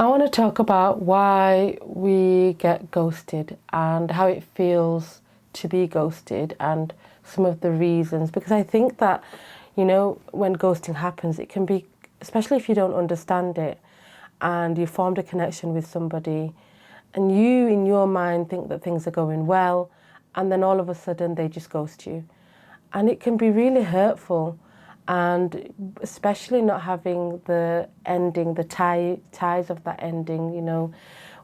I want to talk about why we get ghosted and how it feels to be ghosted and some of the reasons. Because I think that, when ghosting happens, it can be, especially if you don't understand it and you formed a connection with somebody and you, in your mind, think that things are going well, and then all of a sudden they just ghost you. And it can be really hurtful, and especially not having the ending, the ties of that ending,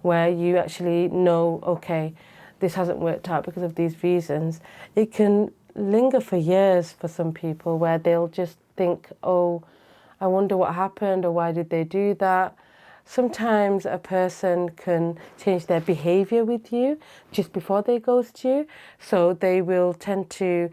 where you actually know, okay, this hasn't worked out because of these reasons. It can linger for years for some people, where they'll just think, oh, I wonder what happened, or why did they do that? Sometimes a person can change their behavior with you just before they ghost you. So they will tend to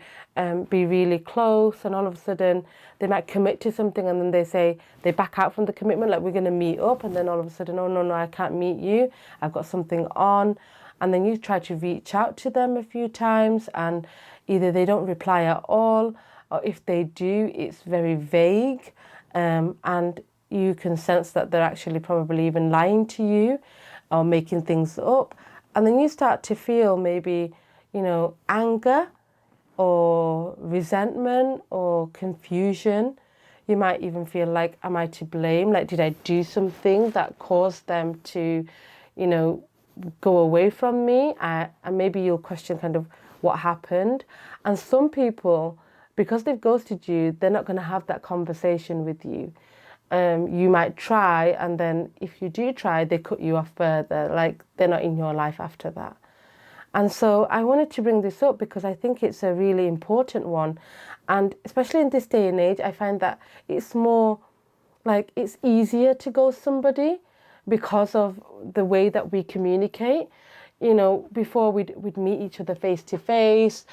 be really close, and all of a sudden they might commit to something, and then they back out from the commitment, like, we're going to meet up, and then all of a sudden, oh, no, I can't meet you, I've got something on. And then you try to reach out to them a few times, and either they don't reply at all, or if they do, it's very vague. And you can sense that they're actually probably even lying to you or making things up. And then you start to feel maybe, anger or resentment or confusion. You might even feel like, am I to blame? Like, did I do something that caused them to, go away from me? And maybe you'll question kind of what happened. And some people, because they've ghosted you, they're not going to have that conversation with you. You might try, and then if you do try, they cut you off further, like they're not in your life after that. And so I wanted to bring this up because I think it's a really important one. And especially in this day and age, I find that it's more like it's easier to ghost somebody because of the way that we communicate. Before we'd meet each other face to face,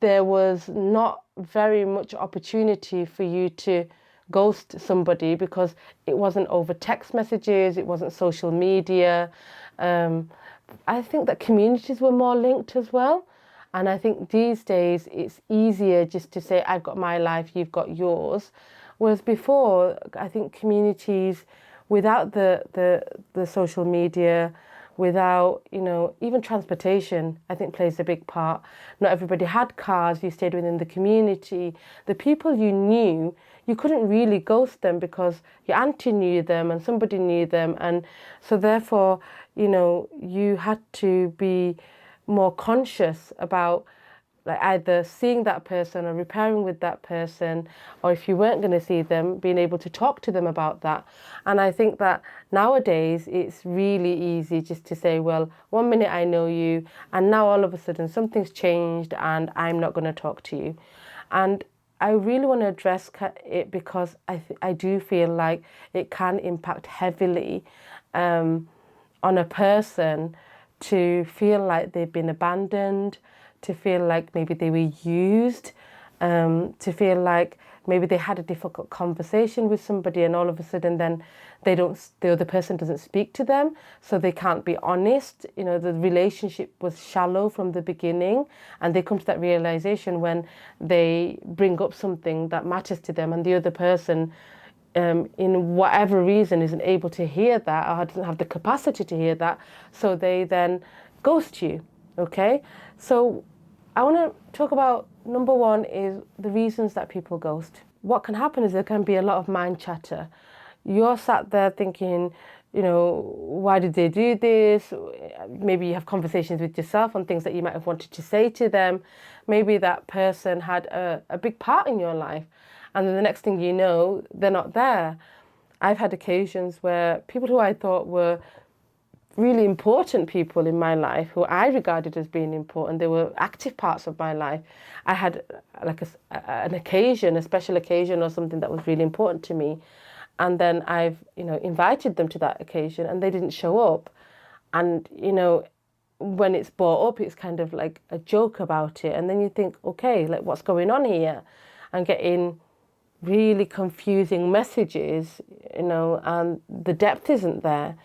there was not very much opportunity for you to ghost somebody because it wasn't over text messages, it wasn't social media. I think that communities were more linked as well. And I think these days it's easier just to say, I've got my life, you've got yours. Whereas before, I think communities, without the social media, without, even transportation, I think plays a big part. Not everybody had cars, you stayed within the community. The people you knew, you couldn't really ghost them because your auntie knew them and somebody knew them. And so therefore, you had to be more conscious about, like, either seeing that person or repairing with that person, or if you weren't going to see them, being able to talk to them about that. And I think that nowadays it's really easy just to say, well, 1 minute I know you, and now all of a sudden something's changed and I'm not going to talk to you. And I really want to address it because I do feel like it can impact heavily on a person to feel like they've been abandoned, to feel like maybe they were used, to feel like maybe they had a difficult conversation with somebody and all of a sudden then the other person doesn't speak to them, so they can't be honest. The relationship was shallow from the beginning, and they come to that realization when they bring up something that matters to them and the other person, in whatever reason, isn't able to hear that or doesn't have the capacity to hear that, so they then ghost you. Okay, so I want to talk about, number one is the reasons that people ghost. What can happen is there can be a lot of mind chatter. You're sat there thinking, why did they do this? Maybe you have conversations with yourself on things that you might have wanted to say to them. Maybe that person had a big part in your life, and then the next thing you know, they're not there. I've had occasions where people who I thought were really important people in my life, who I regarded as being important, they were active parts of my life. I had like an occasion, a special occasion or something that was really important to me. And then I've, invited them to that occasion and they didn't show up. And, when it's brought up, it's kind of like a joke about it. And then you think, okay, like, what's going on here? And getting really confusing messages, and the depth isn't there.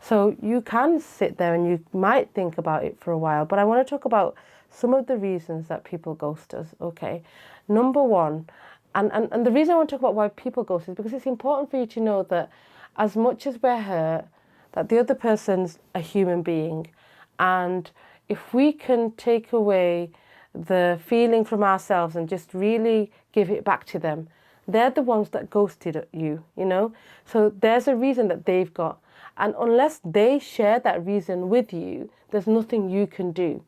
So you can sit there and you might think about it for a while, but I want to talk about some of the reasons that people ghost us, okay? Number one, and the reason I want to talk about why people ghost is because it's important for you to know that as much as we're hurt, that the other person's a human being. And if we can take away the feeling from ourselves and just really give it back to them, they're the ones that ghosted you, you know? So there's a reason that they've got. And unless they share that reason with you, there's nothing you can do.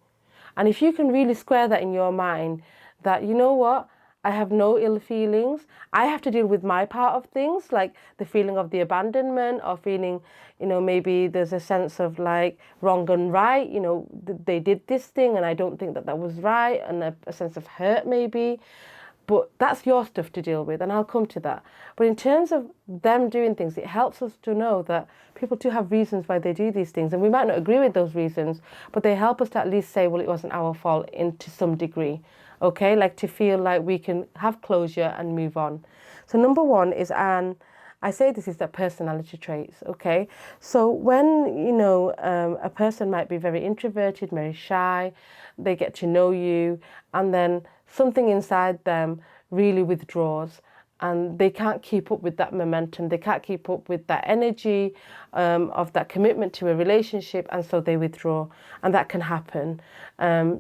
And if you can really square that in your mind, that, you know what, I have no ill feelings. I have to deal with my part of things, like the feeling of the abandonment, or feeling, you know, maybe there's a sense of like wrong and right, you know, they did this thing and I don't think that that was right, and a sense of hurt maybe. But that's your stuff to deal with, and I'll come to that. But in terms of them doing things, it helps us to know that people do have reasons why they do these things, and we might not agree with those reasons, but they help us to at least say, well, it wasn't our fault to some degree, okay? Like to feel like we can have closure and move on. So number one is, and I say this is the personality traits, okay? So when, you know, a person might be very introverted, very shy, they get to know you, and then something inside them really withdraws, and they can't keep up with that momentum, they can't keep up with that energy of that commitment to a relationship, and so they withdraw, and that can happen.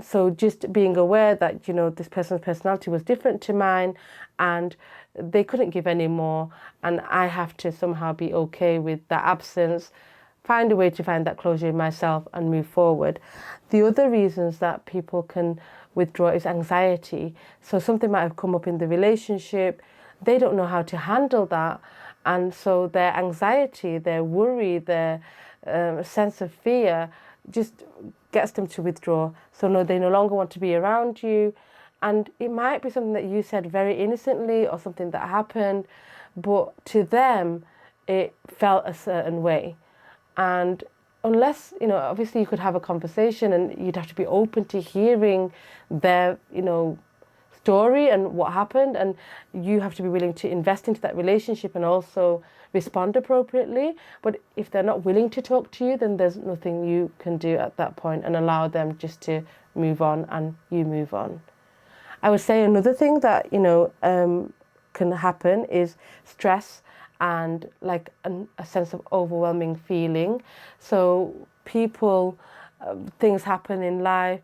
So just being aware that, you know, this person's personality was different to mine, and they couldn't give any more, and I have to somehow be okay with that absence, find a way to find that closure in myself and move forward. The other reasons that people can withdraw is anxiety. So something might have come up in the relationship, they don't know how to handle that, and so their anxiety, their worry, their sense of fear just gets them to withdraw. So no, they no longer want to be around you. And it might be something that you said very innocently or something that happened, but to them it felt a certain way. And unless, you know, obviously you could have a conversation and you'd have to be open to hearing their, you know, story and what happened, and you have to be willing to invest into that relationship and also respond appropriately. But if they're not willing to talk to you, then there's nothing you can do at that point, and allow them just to move on and you move on. I would say another thing that, you know, can happen is stress and like a sense of overwhelming feeling. So people, things happen in life,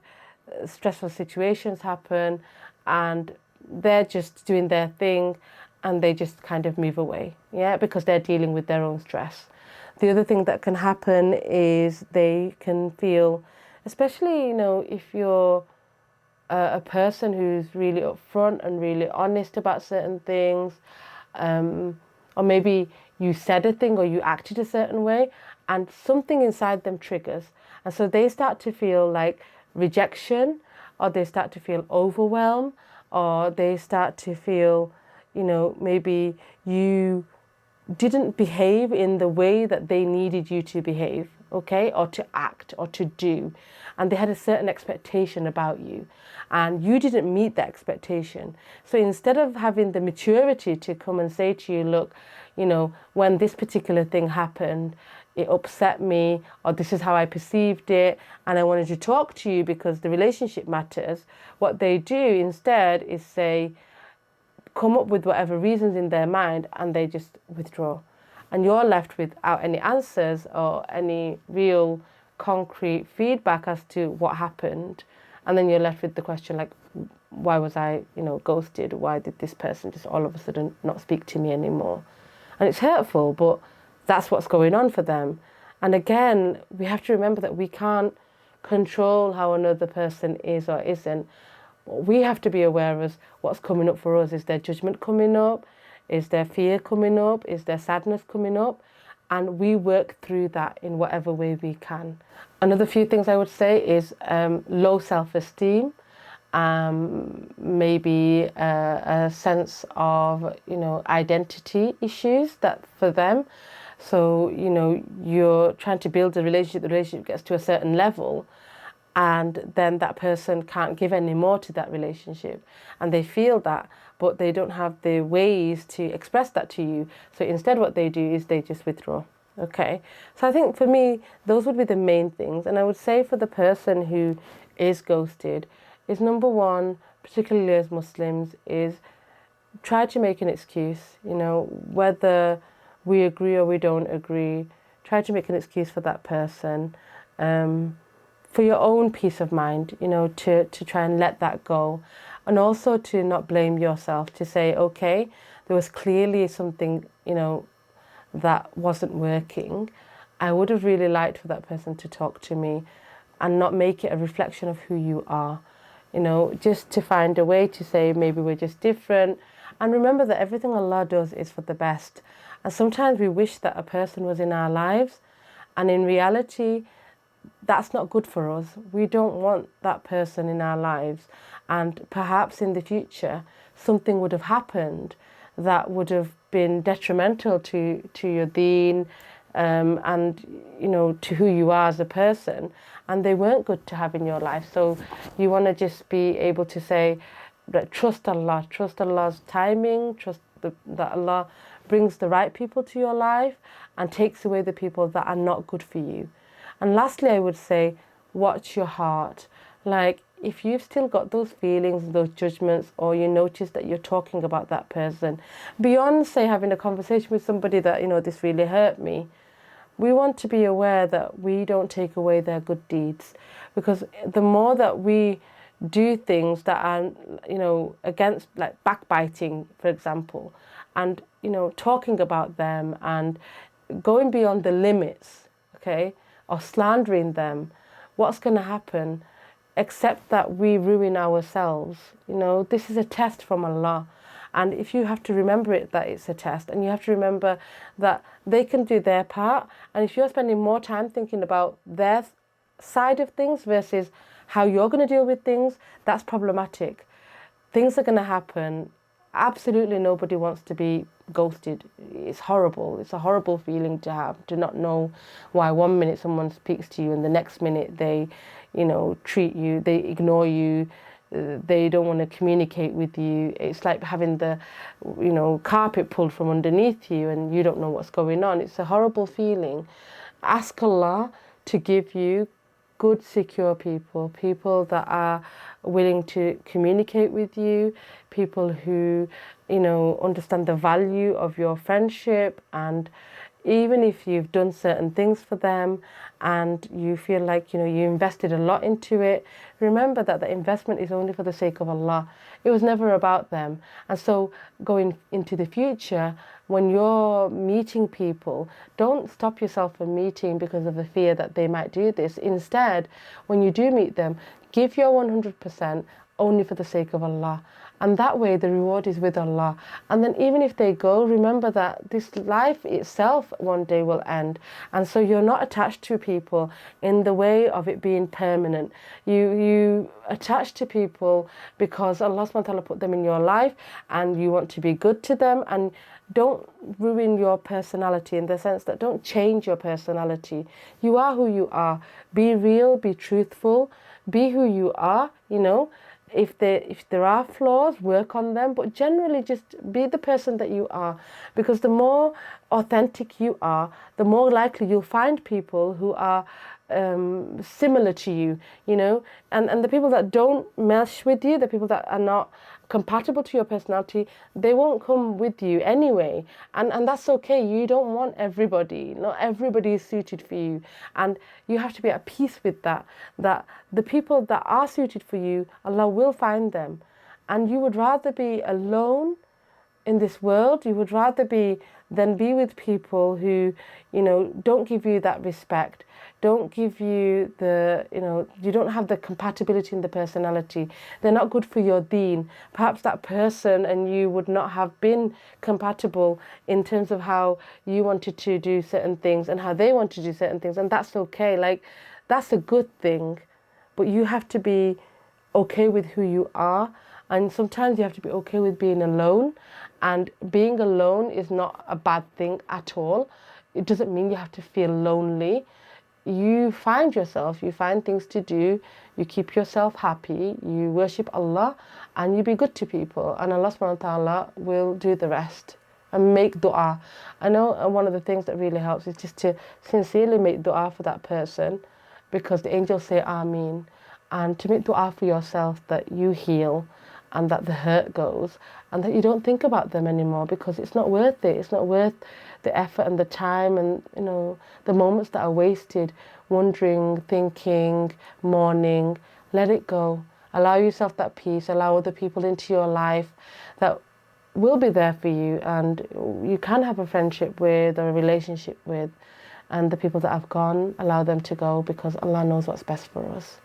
stressful situations happen, and they're just doing their thing and they just kind of move away, yeah, because they're dealing with their own stress. The other thing that can happen is they can feel, especially, you know, if you're a person who's really upfront and really honest about certain things, or maybe you said a thing or you acted a certain way and something inside them triggers, and so they start to feel like rejection, or they start to feel overwhelmed, or they start to feel, you know, maybe you didn't behave in the way that they needed you to behave, okay, or to act or to do, and they had a certain expectation about you and you didn't meet that expectation. So instead of having the maturity to come and say to you, look, you know, when this particular thing happened, it upset me, or this is how I perceived it, and I wanted to talk to you because the relationship matters, what they do instead is say, come up with whatever reasons in their mind, and they just withdraw. And you're left without any answers or any real concrete feedback as to what happened. And then you're left with the question like, why was I, you know, ghosted? Why did this person just all of a sudden not speak to me anymore? And it's hurtful, but that's what's going on for them. And again, we have to remember that we can't control how another person is or isn't. What we have to be aware of is what's coming up for us. Is there judgment coming up? Is there fear coming up? Is there sadness coming up? And we work through that in whatever way we can. Another few things I would say is low self-esteem, maybe a sense of, you know, identity issues that for them. So, you know, you're trying to build a relationship, the relationship gets to a certain level, and then that person can't give any more to that relationship, and they feel that, but they don't have the ways to express that to you. So instead what they do is they just withdraw. Okay, so I think for me those would be the main things. And I would say for the person who is ghosted is, number one, particularly as Muslims, is try to make an excuse, you know, whether we agree or we don't agree. Try to make an excuse for that person, for your own peace of mind, to try and let that go. And also to not blame yourself, to say, okay, there was clearly something, that wasn't working. I would have really liked for that person to talk to me, and not make it a reflection of who you are. Just to find a way to say maybe we're just different. And remember that everything Allah does is for the best. And sometimes we wish that a person was in our lives, and in reality, that's not good for us. We don't want that person in our lives. And perhaps in the future, something would have happened that would have been detrimental to your deen, and to who you are as a person, and they weren't good to have in your life. So you want to just be able to say that trust Allah's timing, that Allah brings the right people to your life and takes away the people that are not good for you. And lastly, I would say, watch your heart. Like, if you've still got those feelings, those judgments, or you notice that you're talking about that person, beyond, say, having a conversation with somebody that, this really hurt me, we want to be aware that we don't take away their good deeds. Because the more that we do things that are, against, like backbiting, for example, and, talking about them and going beyond the limits, okay, or slandering them, what's going to happen? Except that we ruin ourselves. This is a test from Allah. And if you have to remember it, that it's a test, and you have to remember that they can do their part, and if you're spending more time thinking about their side of things versus how you're going to deal with things, that's problematic. Things are going to happen. Absolutely nobody wants to be ghosted. It's horrible. It's a horrible feeling to have, to not know why one minute someone speaks to you and the next minute they, treat you, they ignore you, they don't want to communicate with you. It's like having the, carpet pulled from underneath you and you don't know what's going on. It's a horrible feeling. Ask Allah to give you good, secure people that are willing to communicate with you, people who, understand the value of your friendship. And even if you've done certain things for them and you feel like, you invested a lot into it, remember that the investment is only for the sake of Allah. It was never about them. And so going into the future, when you're meeting people, don't stop yourself from meeting because of the fear that they might do this. Instead, when you do meet them, give your 100% only for the sake of Allah. And that way the reward is with Allah. And then even if they go, remember that this life itself one day will end. And so you're not attached to people in the way of it being permanent. You attach to people because Allah subhanahu wa ta'ala put them in your life and you want to be good to them. And don't ruin your personality, in the sense that don't change your personality. You are who you are. Be real, be truthful, be who you are, If there are flaws, work on them, but generally just be the person that you are. Because the more authentic you are, the more likely you'll find people who are similar to you, and the people that don't mesh with you, the people that are not compatible to your personality, they won't come with you anyway, and that's okay. You don't want everybody. Not everybody is suited for you, and you have to be at peace with that the people that are suited for you, Allah will find them. And you would rather be alone in this world, you would rather be with people who, don't give you that respect, don't give you the, you don't have the compatibility in the personality. They're not good for your deen. Perhaps that person and you would not have been compatible in terms of how you wanted to do certain things and how they want to do certain things, and that's okay. Like, that's a good thing, but you have to be okay with who you are. And sometimes you have to be okay with being alone. And being alone is not a bad thing at all. It doesn't mean you have to feel lonely. You find yourself, you find things to do, you keep yourself happy, you worship Allah, and you be good to people. And Allah subhanahu wa ta'ala will do the rest. And make dua. I know one of the things that really helps is just to sincerely make dua for that person, because the angels say Ameen. And to make dua for yourself that you heal and that the hurt goes, and that you don't think about them anymore because it's not worth it. It's not worth the effort and the time and, you know, the moments that are wasted wondering, thinking, mourning. Let it go. Allow yourself that peace. Allow other people into your life that will be there for you and you can have a friendship with or a relationship with. And the people that have gone, allow them to go because Allah knows what's best for us.